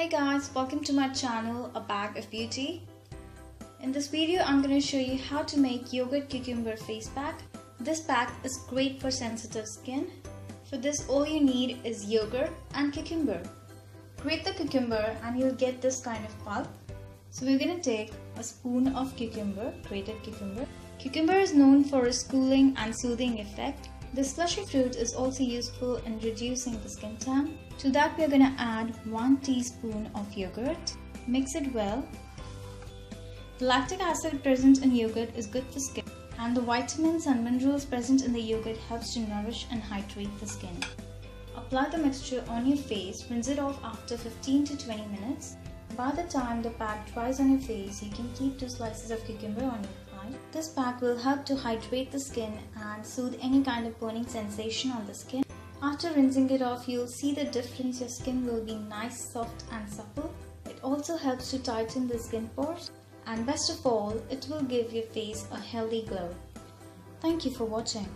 Hey guys, welcome to my channel, A Bag of Beauty. In this video, I'm going to show you how to make yogurt cucumber face pack. This pack is great for sensitive skin. For this, all you need is yogurt and cucumber. Grate the cucumber and you'll get this kind of pulp. So we're going to take a spoon of cucumber, grated cucumber. Cucumber is known for its cooling and soothing effect. This fleshy fruit is also useful in reducing the skin tan. To that we are going to add 1 teaspoon of yogurt. Mix it well. The lactic acid present in yogurt is good for skin, and the vitamins and minerals present in the yogurt helps to nourish and hydrate the skin. Apply the mixture on your face, rinse it off after 15 to 20 minutes. By the time the pack dries on your face, you can keep 2 slices of cucumber on your thigh. This pack will help to hydrate the skin and soothe any kind of burning sensation on the skin. After rinsing it off, you'll see the difference. Your skin will be nice, soft and supple. It also helps to tighten the skin pores, and best of all, it will give your face a healthy glow. Thank you for watching.